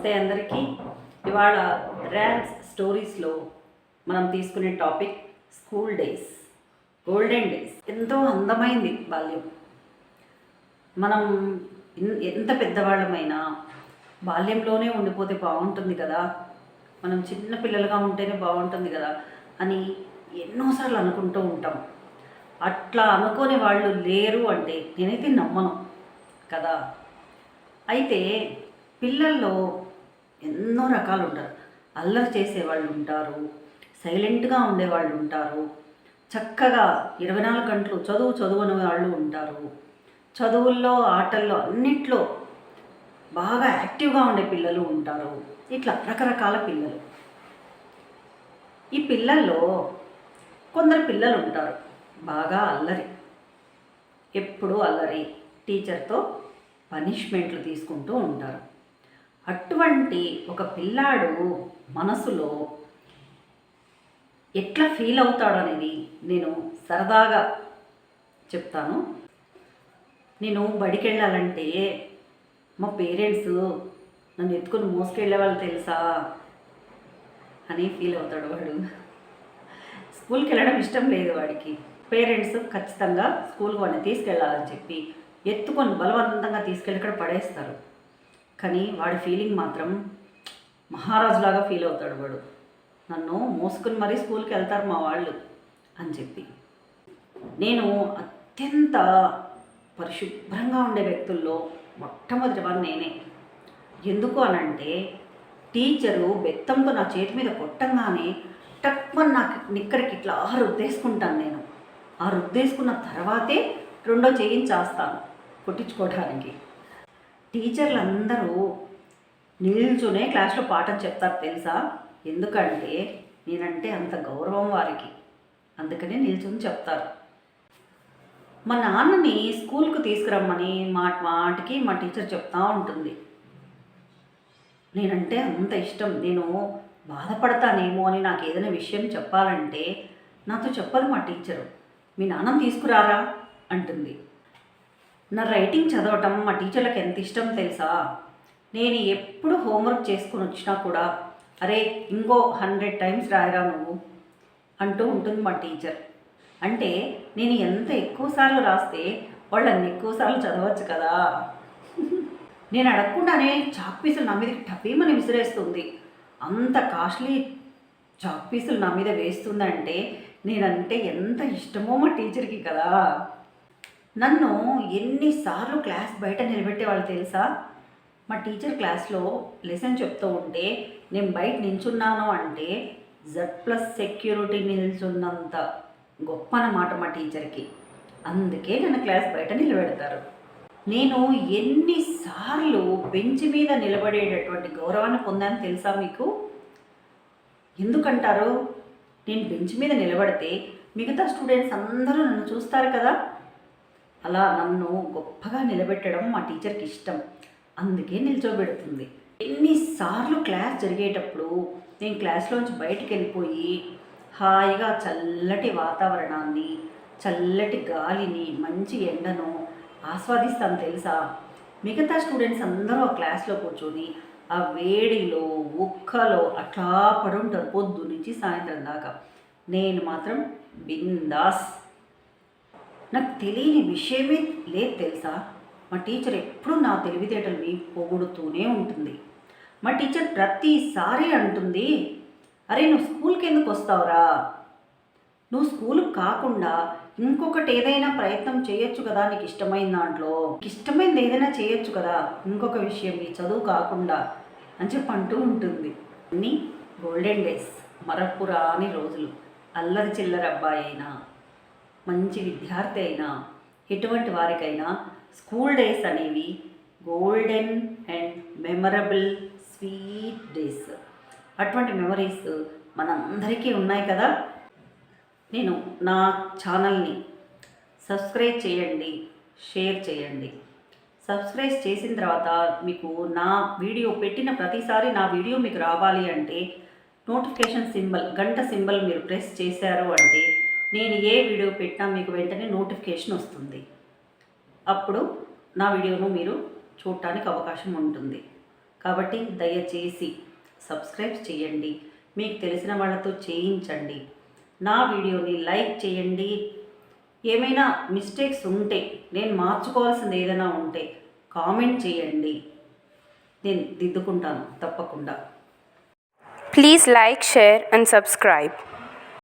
నమస్తే అందరికీ. ఇవాళ ర్యాన్స్ స్టోరీస్లో మనం తీసుకునే topic school days, golden days. ఎంతో అందమైంది బాల్యం. మనం ఎంత పెద్దవాళ్ళమైనా బాల్యంలోనే ఉండిపోతే బాగుంటుంది కదా, మనం చిన్న పిల్లలుగా ఉంటేనే బాగుంటుంది కదా అని ఎన్నోసార్లు అనుకుంటూ ఉంటాం. అట్లా అనుకోని వాళ్ళు లేరు అంటే నేనైతే నమ్మను కదా. అయితే పిల్లల్లో ఎన్నో రకాలు ఉంటారు. అల్లరి చేసేవాళ్ళు ఉంటారు, సైలెంట్గా ఉండేవాళ్ళు ఉంటారు, చక్కగా 24 గంటలు చదువునే వాళ్ళు ఉంటారు, చదువుల్లో ఆటల్లో అన్నిట్లో బాగా యాక్టివ్గా ఉండే పిల్లలు ఉంటారు. ఇట్లా రకరకాల పిల్లలు. ఈ పిల్లల్లో కొందరు పిల్లలు ఉంటారు బాగా అల్లరి, ఎప్పుడూ అల్లరి, టీచర్తో పనిష్మెంట్లు తీసుకుంటూ ఉంటారు. అటువంటి ఒక పిల్లాడు మనసులో ఎట్లా ఫీల్ అవుతాడు అనేది నేను సరదాగా చెప్తాను. నేను బడికి వెళ్ళాలంటే మా పేరెంట్స్ నన్ను ఎత్తుకొని మోసుకెళ్ళే వాళ్ళు తెలుసా అని ఫీల్ అవుతాడు వాడు. స్కూల్కి వెళ్ళడం ఇష్టం లేదు వాడికి. పేరెంట్స్ ఖచ్చితంగా స్కూల్కి వాడిని తీసుకెళ్ళాలని చెప్పి ఎత్తుకొని బలవంతంగా తీసుకెళ్ళి ఇక్కడ పడేస్తారు. కానీ వాడి ఫీలింగ్ మాత్రం మహారాజులాగా ఫీల్ అవుతాడు వాడు. నన్ను మోసుకుని మరీ స్కూల్కి వెళ్తారు మా వాళ్ళు అని చెప్పి. నేను అత్యంత పరిశుభ్రంగా ఉండే వ్యక్తుల్లో మొట్టమొదటి వారు నేనే. ఎందుకు అనంటే టీచరు బెత్తంతో నా చేతి మీద కొట్టంగానే టక్మని నాకు నిక్కడికి ఇట్లా రుద్దేసుకుంటాను నేను. ఆ రుద్దేసుకున్న తర్వాతే రెండో చేయించేస్తాను కొట్టించుకోవడానికి. టీచర్లు అందరూ నిల్చునే క్లాస్లో పాఠం చెప్తారు తెలుసా. ఎందుకంటే నేనంటే అంత గౌరవం వారికి, అందుకనే నిల్చుని చెప్తారు. మా నాన్నని స్కూల్కి తీసుకురమ్మని మాటికి మా టీచర్ చెప్తా ఉంటుంది. నేనంటే అంత ఇష్టం. నేను బాధపడతానేమో అని నాకు ఏదైనా విషయం చెప్పాలంటే నాతో చెప్పదు మా టీచరు. మీ నాన్నని తీసుకురారా అంటుంది. నా రైటింగ్ చదవటం మా టీచర్లకు ఎంత ఇష్టం తెలుసా. నేను ఎప్పుడు హోంవర్క్ చేసుకుని వచ్చినా కూడా అరే ఇంకో 100 టైమ్స్ రాయరా నువ్వు అంటూ ఉంటుంది మా టీచర్. అంటే నేను ఎంత ఎక్కువసార్లు రాస్తే వాళ్ళు అన్ని ఎక్కువసార్లు చదవచ్చు కదా. నేను అడగకుండానే చాక్ పీసులు నా మీద టపీమని విసిరేస్తుంది. అంత కాస్ట్లీ చాక్ పీసులు నా మీద వేస్తుందంటే నేనంటే ఎంత ఇష్టమో మా టీచర్కి కదా. నన్ను ఎన్నిసార్లు క్లాస్ బయట నిలబెట్టేవాళ్ళు తెలుసా. మా టీచర్ క్లాస్లో లెసన్ చెప్తూ ఉంటే నేను బయట నిల్చున్నాను అంటే Z+ సెక్యూరిటీ నిల్చున్నంత గొప్ప అన్నమాట మా టీచర్కి. అందుకే నన్ను క్లాస్ బయట నిలబెడతారు. నేను ఎన్నిసార్లు బెంచ్ మీద నిలబడేటటువంటి గౌరవాన్ని పొందాను తెలుసా మీకు. ఎందుకంటారు, నేను బెంచ్ మీద నిలబడితే మిగతా స్టూడెంట్స్ అందరూ నన్ను చూస్తారు కదా. అలా నన్ను గొప్పగా నిలబెట్టడం మా టీచర్కి ఇష్టం, అందుకే నిల్చోబెడుతుంది. ఎన్నిసార్లు క్లాస్ జరిగేటప్పుడు నేను క్లాస్లోంచి బయటికి వెళ్ళిపోయి హాయిగా చల్లటి వాతావరణాన్ని, చల్లటి గాలిని, మంచి ఎండను ఆస్వాదిస్తాను తెలుసా. మిగతా స్టూడెంట్స్ అందరూ ఆ క్లాస్లో కూర్చొని ఆ వేడిలో ఉక్కలో అట్లా పడుంటారు పొద్దు నుంచి సాయంత్రం దాకా. నేను మాత్రం బిందాస్. నాకు తెలియని విషయమే లేదు తెలుసా. మా టీచర్ ఎప్పుడూ నా తెలివితేటల్ని పొగుడుతూనే ఉంటుంది. మా టీచర్ ప్రతిసారి అంటుంది, అరే నువ్వు స్కూల్కి ఎందుకు వస్తావురా, నువ్వు స్కూల్కి కాకుండా ఇంకొకటి ఏదైనా ప్రయత్నం చేయొచ్చు కదా, నీకు ఇష్టమైన దాంట్లో ఇష్టమైనది ఏదైనా చేయొచ్చు కదా, ఇంకొక విషయం ఈ చదువు కాకుండా అని చెప్పి అంటూ ఉంటుంది. అన్నీ గోల్డెన్ డేస్, మరపురాని రోజులు. అల్లరి చిల్లర అబ్బాయి అయినా, మంచి విద్యార్థి అయినా, ఎటువంటి వారికైనా స్కూల్ డేస్ అనేవి golden and memorable sweet days. అటువంటి మెమరీస్ మనందరికీ ఉన్నాయి కదా. నేను నా ఛానల్ని సబ్స్క్రైబ్ చేయండి, షేర్ చేయండి. సబ్స్క్రైబ్ చేసిన తర్వాత మీకు నా వీడియో పెట్టిన ప్రతిసారి నా వీడియో మీకు రావాలి అంటే నోటిఫికేషన్ సింబల్, గంట సింబల్ మీరు ప్రెస్ చేశారు అంటే నేను ఏ వీడియో పెట్టినా మీకు వెంటనే నోటిఫికేషన్ వస్తుంది. అప్పుడు నా వీడియోను మీరు చూడటానికి అవకాశం ఉంటుంది. కాబట్టి దయచేసి సబ్స్క్రైబ్ చేయండి, మీకు తెలిసిన వాళ్ళతో చేయించండి, నా వీడియోని లైక్ చేయండి. ఏమైనా మిస్టేక్స్ ఉంటే, నేను మార్చుకోవాల్సింది ఏదైనా ఉంటే కామెంట్ చేయండి, నేను దిద్దుకుంటాను తప్పకుండా. Please like, share and subscribe.